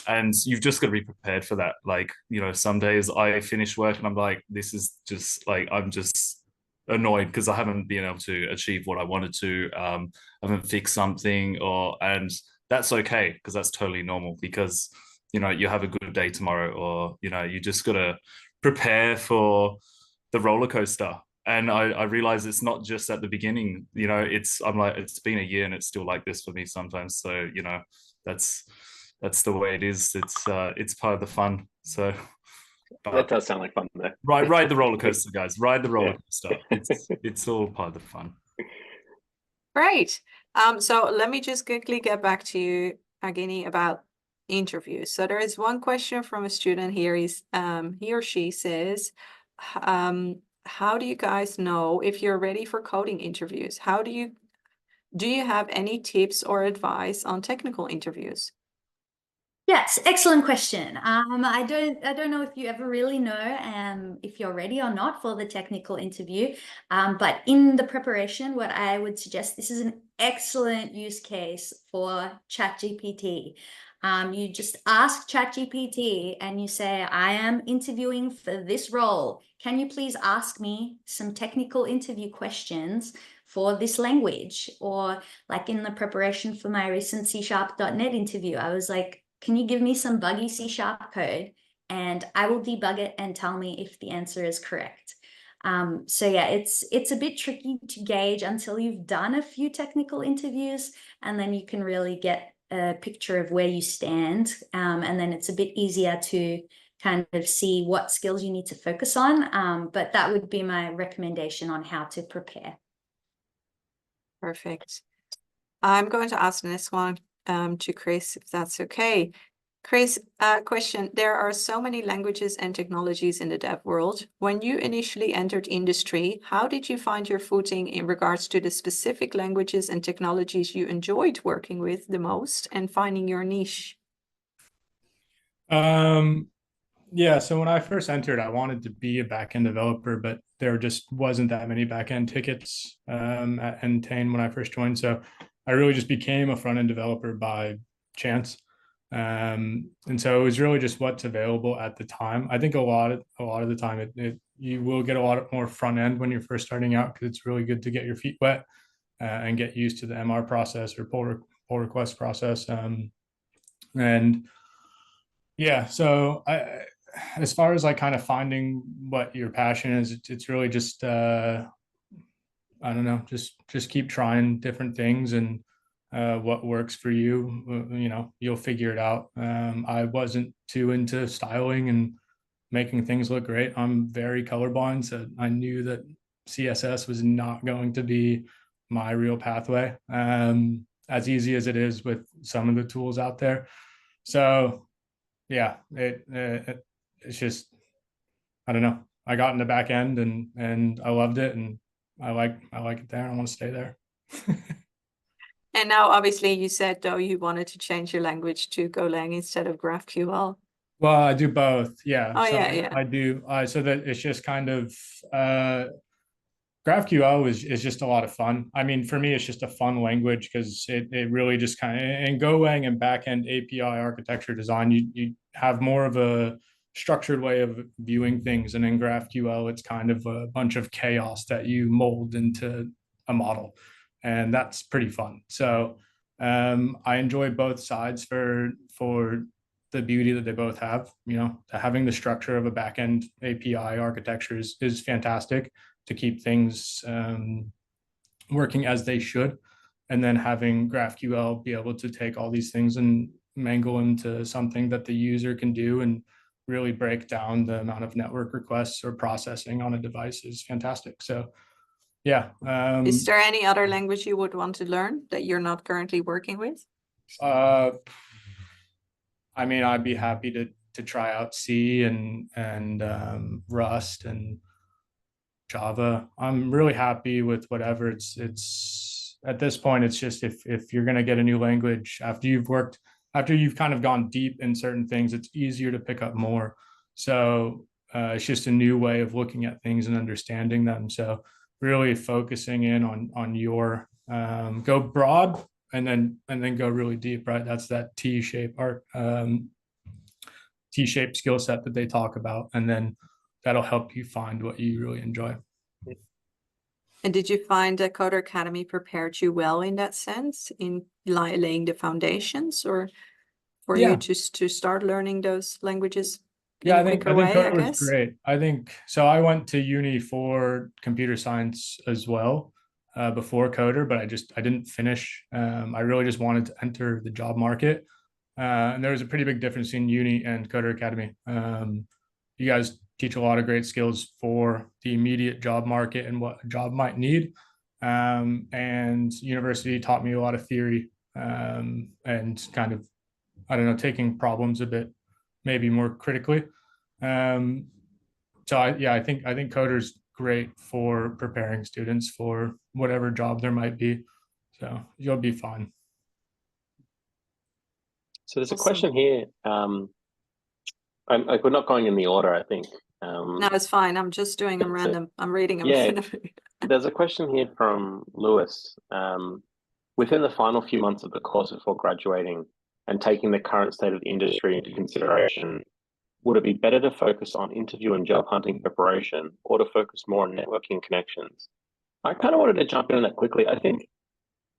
[SPEAKER 4] And you've just got to be prepared for that. Like, you know, some days I finish work and I'm like, this is just like, I'm just annoyed because I haven't been able to achieve what I wanted to. I haven't fixed something, and that's okay, because that's totally normal, because, you know, you have a good day tomorrow, or, you know, you just got to prepare for the roller coaster. And I realize it's not just at the beginning, you know, I'm like, it's been a year and it's still like this for me sometimes. So, you know, that's the way it is. It's part of the fun. So
[SPEAKER 2] that does sound like fun though.
[SPEAKER 4] Ride the roller coaster, guys. Ride the roller coaster. It's all part of the fun.
[SPEAKER 5] Great. So let me just quickly get back to you, Argini, about interviews. So there is one question from a student here. He or she says, how do you guys know if you're ready for coding interviews? Do you have any tips or advice on technical interviews?
[SPEAKER 1] Yes, excellent question. I don't know if you ever really know if you're ready or not for the technical interview. But in the preparation, what I would suggest, this is an excellent use case for ChatGPT. You just ask ChatGPT and you say, I am interviewing for this role. Can you please ask me some technical interview questions for this language? Or like in the preparation for my recent C#.NET interview, I was like, can you give me some buggy C# code and I will debug it and tell me if the answer is correct. So yeah, it's a bit tricky to gauge until you've done a few technical interviews, and then you can really get a picture of where you stand. And then it's a bit easier to kind of see what skills you need to focus on. But that would be my recommendation on how to prepare.
[SPEAKER 5] Perfect. I'm going to ask this one to Chris, if that's okay. Chris, question. There are so many languages and technologies in the dev world. When you initially entered industry, how did you find your footing in regards to the specific languages and technologies you enjoyed working with the most and finding your niche?
[SPEAKER 6] Yeah, so when I first entered, I wanted to be a backend developer, but there just wasn't that many backend tickets at Entain when I first joined. So I really just became a front-end developer by chance. And so it was really just what's available at the time. I think a lot of the time you will get a lot more front end when you're first starting out, because it's really good to get your feet wet and get used to the MR process or pull request process. And yeah, so as far as like kind of finding what your passion is, it's really just I don't know, just keep trying different things, and what works for you, you know, you'll figure it out. I wasn't too into styling and making things look great. I'm very colorblind, so I knew that CSS was not going to be my real pathway, as easy as it is with some of the tools out there. So yeah, it's just, I don't know. I got in the back end, and I loved it, and I like it there. I want to stay there.
[SPEAKER 5] And now, obviously, you said though you wanted to change your language to Golang instead of GraphQL.
[SPEAKER 6] Well, I do both. Yeah.
[SPEAKER 5] Oh,
[SPEAKER 6] So
[SPEAKER 5] yeah, yeah.
[SPEAKER 6] I do. So that it's just kind of GraphQL is just a lot of fun. I mean, for me, it's just a fun language because it really just kind of, in Golang and backend API architecture design, you have more of a structured way of viewing things, and in GraphQL, it's kind of a bunch of chaos that you mold into a model, and that's pretty fun. So I enjoy both sides for the beauty that they both have. You know, having the structure of a backend API architecture is fantastic to keep things working as they should, and then having GraphQL be able to take all these things and mangle into something that the user can do and really break down the amount of network requests or processing on a device is fantastic. So yeah.
[SPEAKER 5] Is there any other language you would want to learn that you're not currently working with?
[SPEAKER 6] I mean, I'd be happy to try out C and Rust and Java. I'm really happy with whatever. It's at this point, it's just if you're gonna get a new language after you've kind of gone deep in certain things, it's easier to pick up more. So it's just a new way of looking at things and understanding them. So really focusing in on your go broad and then go really deep, right? That's that T-shaped T-shaped skill set that they talk about, and then that'll help you find what you really enjoy.
[SPEAKER 5] And did you find that Coder Academy prepared you well in that sense, in laying the foundations, or for you just to start learning those languages in a quicker way, I guess?
[SPEAKER 6] Was great. I think so. I went to uni for computer science as well before Coder, but I didn't finish. I really just wanted to enter the job market. And there was a pretty big difference in uni and Coder Academy. You guys teach a lot of great skills for the immediate job market and what a job might need. And university taught me a lot of theory and kind of, I don't know, taking problems a bit maybe more critically. So I think Coder's great for preparing students for whatever job there might be. So you'll be fine.
[SPEAKER 2] So there's a question here. We're not going in the order, I think.
[SPEAKER 5] No, it's fine. I'm just doing them random. I'm reading them.
[SPEAKER 2] Yeah, there's a question here from Lewis. Within the final few months of the course before graduating and taking the current state of the industry into consideration, would it be better to focus on interview and job hunting preparation, or to focus more on networking connections? I kind of wanted to jump in on that quickly. I think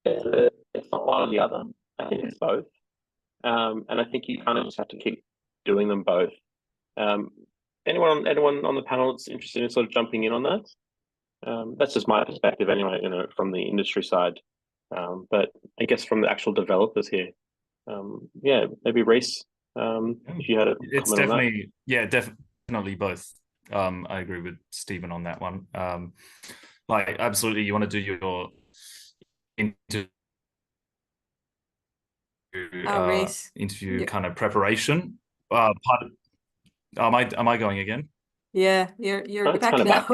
[SPEAKER 2] it's not one or the other. I think it's both. And I think you kind of just have to keep doing them both. Anyone on the panel that's interested in sort of jumping in on that? That's just my perspective anyway, you know, from the industry side. But I guess from the actual developers here, yeah, maybe Reese, if you had a
[SPEAKER 4] it's
[SPEAKER 2] comment on that.
[SPEAKER 4] definitely, yeah, definitely both. I agree with Stephen on that one. Like, absolutely, you want to do your interview kind of preparation. Am I going again?
[SPEAKER 5] Yeah, you're back now.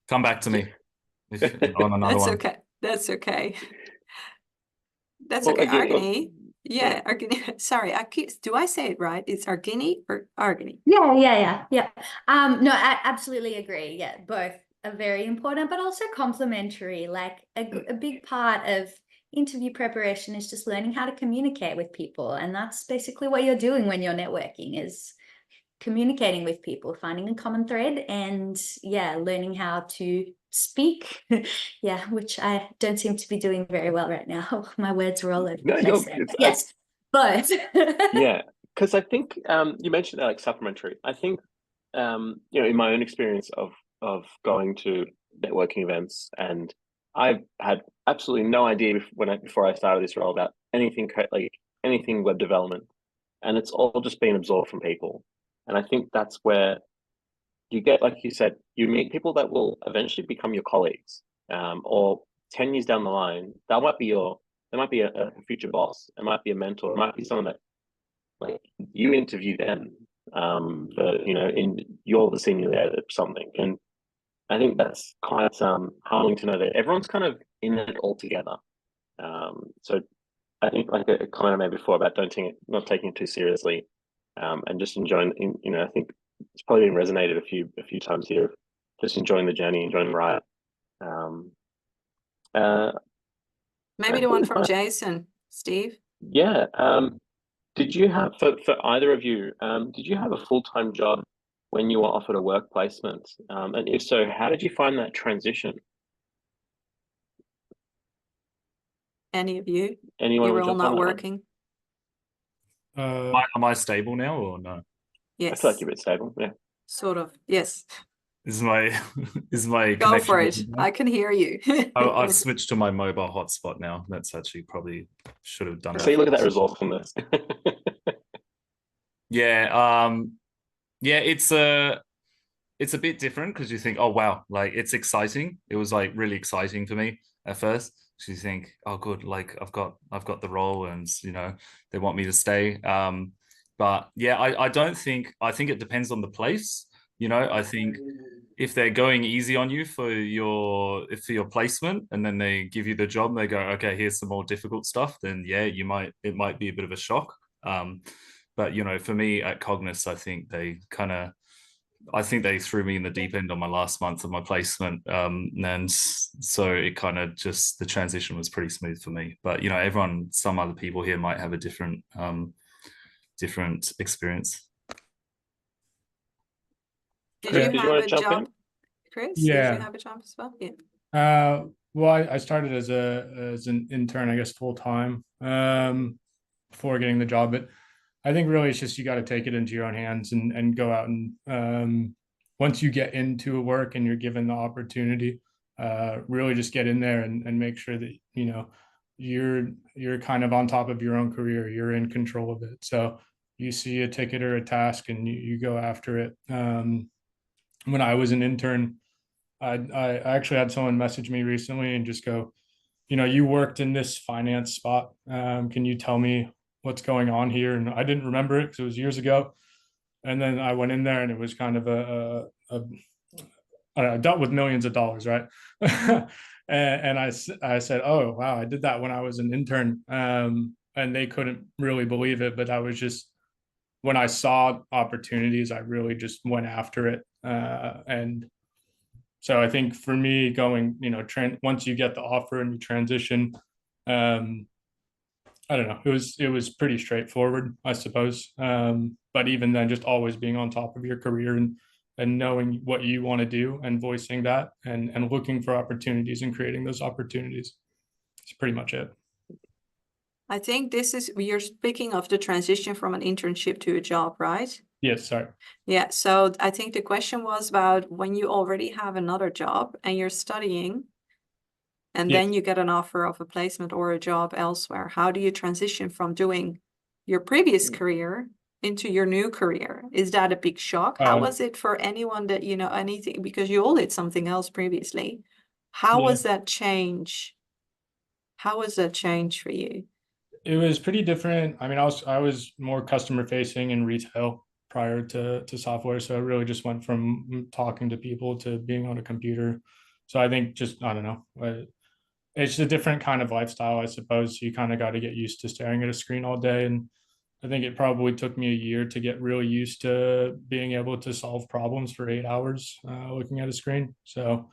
[SPEAKER 4] Come back to me on another
[SPEAKER 5] That's
[SPEAKER 4] one.
[SPEAKER 5] okay. That's okay. That's
[SPEAKER 2] Well,
[SPEAKER 5] okay.
[SPEAKER 2] again,
[SPEAKER 5] Argini. Yeah, Argini. Sorry, do I say it right? It's Argini or Argini?
[SPEAKER 1] Yeah. No, I absolutely agree. Yeah, both are very important, but also complementary. Like a big part of interview preparation is just learning how to communicate with people, and that's basically what you're doing when you're networking, is communicating with people, finding a common thread, and learning how to speak. Which I don't seem to be doing very well right now. My words are all over the place there. Yes, but
[SPEAKER 2] Yeah, because I think you mentioned like supplementary. I think you know, in my own experience of going to networking events, and I had absolutely no idea before I started this role about anything like anything web development, and it's all just been absorbed from people. And I think that's where you get, like you said, you meet people that will eventually become your colleagues, or 10 years down the line, they might be a future boss, it might be a mentor, it might be someone that like you interview them, you know, you're the senior there at something. And I think that's quite humbling to know that everyone's kind of in it all together. So I think like a comment I made before about not taking it too seriously, and just enjoying, you know, I think it's probably been resonated a few times here, just enjoying the journey, enjoying the ride.
[SPEAKER 5] Maybe the one from Jason, Steve.
[SPEAKER 2] Yeah. Did you have, for either of you, did you have a full-time job when you were offered a work placement? And if so, how did you find that transition?
[SPEAKER 5] Any of you?
[SPEAKER 2] Anyone
[SPEAKER 5] You were
[SPEAKER 2] wanna
[SPEAKER 5] all
[SPEAKER 2] jump on
[SPEAKER 5] not
[SPEAKER 2] that one?
[SPEAKER 5] working.
[SPEAKER 4] Am I stable now or no?
[SPEAKER 2] I
[SPEAKER 5] Yes,
[SPEAKER 2] feel like you're a bit stable. Yeah.
[SPEAKER 5] sort of. Yes,
[SPEAKER 4] Is my
[SPEAKER 5] go
[SPEAKER 4] connection
[SPEAKER 5] for it.
[SPEAKER 4] good now?
[SPEAKER 5] I can hear you.
[SPEAKER 4] I've switched to my mobile hotspot now. That's actually probably should have done
[SPEAKER 2] See, look at that
[SPEAKER 5] Perfect.
[SPEAKER 2] resourcefulness.
[SPEAKER 4] Yeah, yeah, it's a bit different because you think, oh wow, like it's exciting. It was like really exciting for me at first. So you think, oh good, like I've got the role, and you know they want me to stay. But yeah, I don't think, I think it depends on the place. You know, I think if they're going easy on you for your placement, and then they give you the job and they go, okay, here's some more difficult stuff, then yeah, it might be a bit of a shock. But you know, for me at Cognos, I think they threw me in the deep end on my last month of my placement. And so it kind of just, the transition was pretty smooth for me. But, you know, some other people here might have a different experience.
[SPEAKER 5] Did
[SPEAKER 2] Chris,
[SPEAKER 5] you
[SPEAKER 2] did you
[SPEAKER 5] have
[SPEAKER 2] wanna
[SPEAKER 5] a
[SPEAKER 2] jump in?
[SPEAKER 5] job, Chris? Did
[SPEAKER 6] Yeah.
[SPEAKER 5] you have a job as well? Yeah.
[SPEAKER 6] Well, I started as an intern, I guess, full time, before getting the job. But I think really it's just you got to take it into your own hands and go out and once you get into a work and you're given the opportunity, really just get in there and make sure that you know you're kind of on top of your own career. You're in control of it. So you see a ticket or a task and you go after it. When I was an intern, I actually had someone message me recently and just go, you know, you worked in this finance spot. Can you tell me what's going on here? And I didn't remember it because it was years ago. And then I went in there and it was kind of I dealt with millions of dollars, right? and I said, oh, wow, I did that when I was an intern. And they couldn't really believe it, but I was just, when I saw opportunities, I really just went after it. And so I think for me going, you know, once you get the offer and you transition, I don't know, it was pretty straightforward, I suppose. But even then, just always being on top of your career and knowing what you want to do and voicing that and looking for opportunities and creating those opportunities. It's pretty much it.
[SPEAKER 5] I think you're speaking of the transition from an internship to a job, right?
[SPEAKER 6] Yes, sorry.
[SPEAKER 5] Yeah, so I think the question was about when you already have another job and you're studying, and
[SPEAKER 6] Yes.
[SPEAKER 5] then you get an offer of a placement or a job elsewhere. How do you transition from doing your previous career into your new career? Is that a big shock? How was it for anyone that, you know, anything, because you all did something else previously? How
[SPEAKER 6] Yeah.
[SPEAKER 5] was that change? How was that change for you?
[SPEAKER 6] It was pretty different. I mean, I was more customer facing in retail prior to software. So I really just went from talking to people to being on a computer. So I think just, I don't know, it's a different kind of lifestyle, I suppose. You kind of got to get used to staring at a screen all day. And I think it probably took me a year to get really used to being able to solve problems for 8 hours looking at a screen. So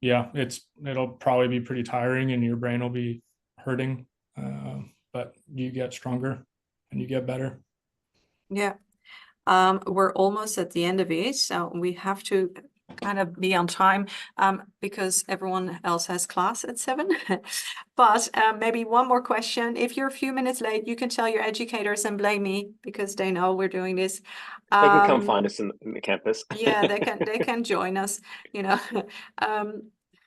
[SPEAKER 6] yeah, it'll probably be pretty tiring and your brain will be hurting. But you get stronger and you get better.
[SPEAKER 5] Yeah. We're almost at the end of it, so we have to kind of be on time because everyone else has class at 7. But maybe one more question. If you're a few minutes late, you can tell your educators and blame me because they know we're doing this.
[SPEAKER 2] They can come find us in the campus.
[SPEAKER 5] Yeah, they can join us, you know.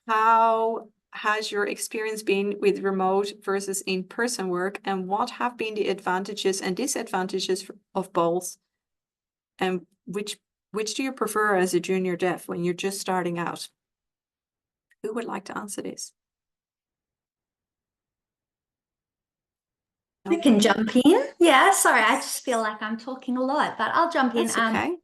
[SPEAKER 5] How has your experience been with remote versus in-person work, and what have been the advantages and disadvantages of both? And which do you prefer as a junior dev when you're just starting out? Who would like to answer this?
[SPEAKER 1] I can jump in. Yeah, sorry, I just feel like I'm talking a lot, but I'll jump in.
[SPEAKER 5] That's okay.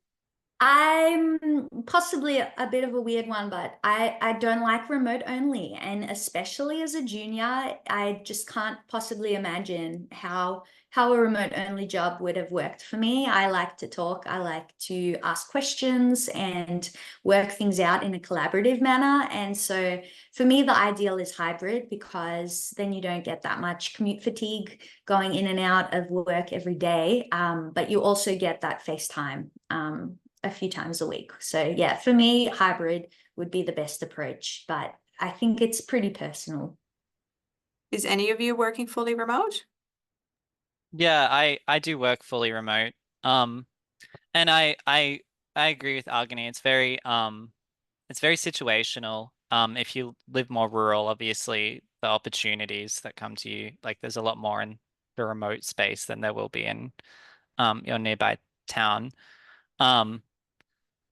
[SPEAKER 1] I'm possibly a bit of a weird one, but I don't like remote only, and especially as a junior, I just can't possibly imagine how a remote only job would have worked for me. I like to talk, I like to ask questions and work things out in a collaborative manner. And so for me, the ideal is hybrid, because then you don't get that much commute fatigue going in and out of work every day, but you also get that face time a few times a week. So yeah, for me, hybrid would be the best approach, but I think it's pretty personal.
[SPEAKER 5] Is any of you working fully remote?
[SPEAKER 3] Yeah, I do work fully remote. And I agree with Agni. It's very situational. If you live more rural, obviously the opportunities that come to you, like there's a lot more in the remote space than there will be in your nearby town.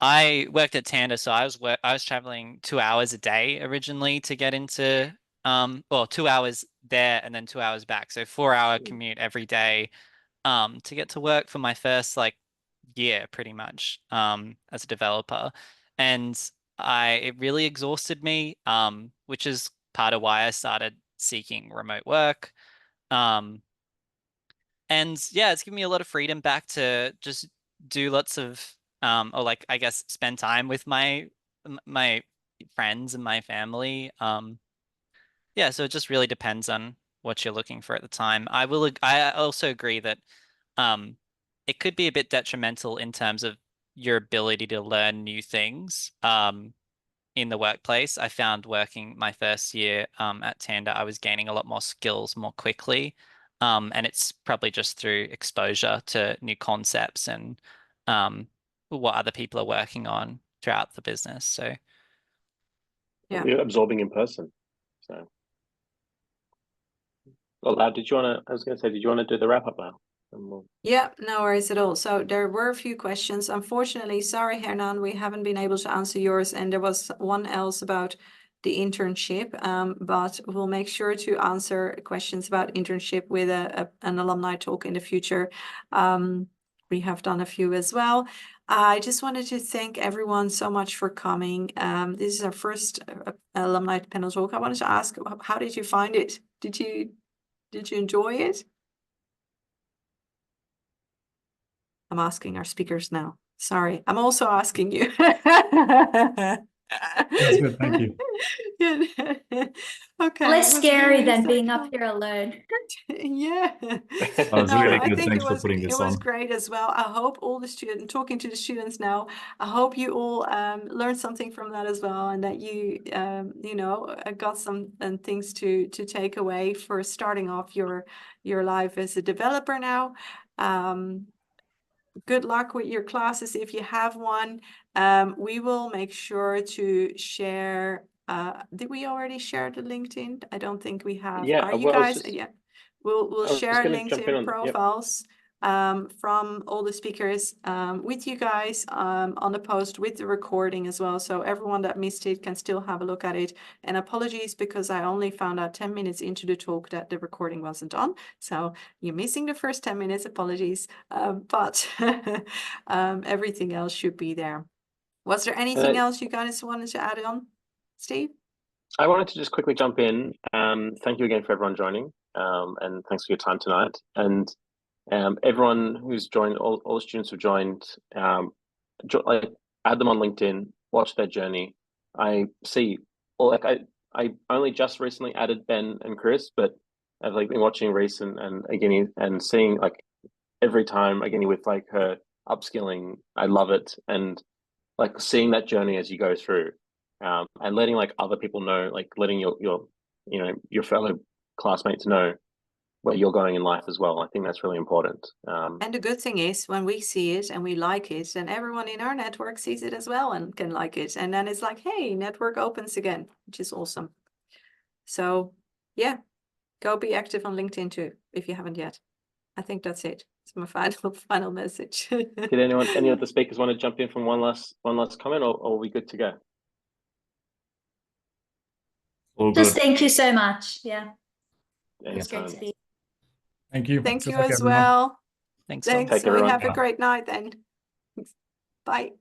[SPEAKER 3] I worked at Tanda, so I was traveling 2 hours a day originally to get into well, 2 hours there and then 2 hours back. So 4-hour commute every day to get to work for my first like year pretty much as a developer. And it really exhausted me, which is part of why I started seeking remote work. And yeah, it's given me a lot of freedom back to just do lots of or like I guess spend time with my friends and my family. Yeah, so it just really depends on what you're looking for at the time. I also agree that it could be a bit detrimental in terms of your ability to learn new things in the workplace. I found working my first year at Tanda, I was gaining a lot more skills more quickly. And it's probably just through exposure to new concepts and what other people are working on throughout the business. So
[SPEAKER 5] Yeah.
[SPEAKER 2] You're absorbing in person. So, well, did you want to? I was going to say, did you want to do the wrap up now?
[SPEAKER 5] Yeah, no worries at all. So there were a few questions. Unfortunately, sorry, Hernan, we haven't been able to answer yours. And there was one else about the internship, but we'll make sure to answer questions about internship with an alumni talk in the future. We have done a few as well. I just wanted to thank everyone so much for coming. This is our first alumni panel talk. I wanted to ask, how did you find it? Did you enjoy it? I'm asking our speakers now. Sorry, I'm also asking you.
[SPEAKER 6] That's good, thank you.
[SPEAKER 5] Okay.
[SPEAKER 1] Less
[SPEAKER 5] it was
[SPEAKER 1] scary
[SPEAKER 5] really
[SPEAKER 1] than being up
[SPEAKER 5] insightful.
[SPEAKER 1] here alone.
[SPEAKER 5] Yeah.
[SPEAKER 4] That was
[SPEAKER 5] No,
[SPEAKER 4] really
[SPEAKER 5] I
[SPEAKER 4] good.
[SPEAKER 5] think
[SPEAKER 4] Thanks for putting
[SPEAKER 5] it
[SPEAKER 4] this
[SPEAKER 5] was
[SPEAKER 4] on.
[SPEAKER 5] great as well. I hope all the students, talking to the students now, I hope you all learned something from that as well, and that you you know, got some things to take away for starting off your life as a developer now. Good luck with your classes if you have one. We will make sure to share. Did we already share the LinkedIn? I don't think we have.
[SPEAKER 2] Yeah,
[SPEAKER 5] Are you
[SPEAKER 2] well, I was
[SPEAKER 5] guys?
[SPEAKER 2] just-
[SPEAKER 5] Yeah, we'll
[SPEAKER 2] I was
[SPEAKER 5] share
[SPEAKER 2] gonna jump in
[SPEAKER 5] LinkedIn
[SPEAKER 2] on- yep.
[SPEAKER 5] profiles from all the speakers with you guys on the post with the recording as well. So everyone that missed it can still have a look at it. And apologies because I only found out 10 minutes into the talk that the recording wasn't on. So you're missing the first 10 minutes, apologies. But everything else should be there. Was there anything else you guys wanted to add on, Steve?
[SPEAKER 2] I wanted to just quickly jump in. Thank you again for everyone joining, and thanks for your time tonight. And everyone who's joined, all the students who joined, like add them on LinkedIn, watch their journey. I see, I only just recently added Ben and Chris, but I've like been watching Reese and Agini and seeing like every time Agini with like her upskilling. I love it, and like seeing that journey as you go through, and letting like other people know, like letting your you know your fellow classmates know where you're going in life as well. I think that's really important.
[SPEAKER 5] And the good thing is when we see it and we like it, then everyone in our network sees it as well and can like it. And then it's like, hey, network opens again, which is awesome. So yeah, go be active on LinkedIn too, if you haven't yet. I think that's it. It's my final message.
[SPEAKER 2] Did any of the speakers want to jump in from one last comment, or are we good to go?
[SPEAKER 4] All
[SPEAKER 1] Just
[SPEAKER 4] good.
[SPEAKER 1] thank you so much. Yeah, it's great to
[SPEAKER 2] Anytime.
[SPEAKER 1] be.
[SPEAKER 6] Thank you.
[SPEAKER 5] Thank
[SPEAKER 6] Good
[SPEAKER 5] you
[SPEAKER 6] luck,
[SPEAKER 5] as
[SPEAKER 6] everyone.
[SPEAKER 5] well.
[SPEAKER 3] Thanks, Phil.
[SPEAKER 5] Thanks.
[SPEAKER 2] Take
[SPEAKER 5] So
[SPEAKER 2] everyone.
[SPEAKER 5] have a great night then. Bye.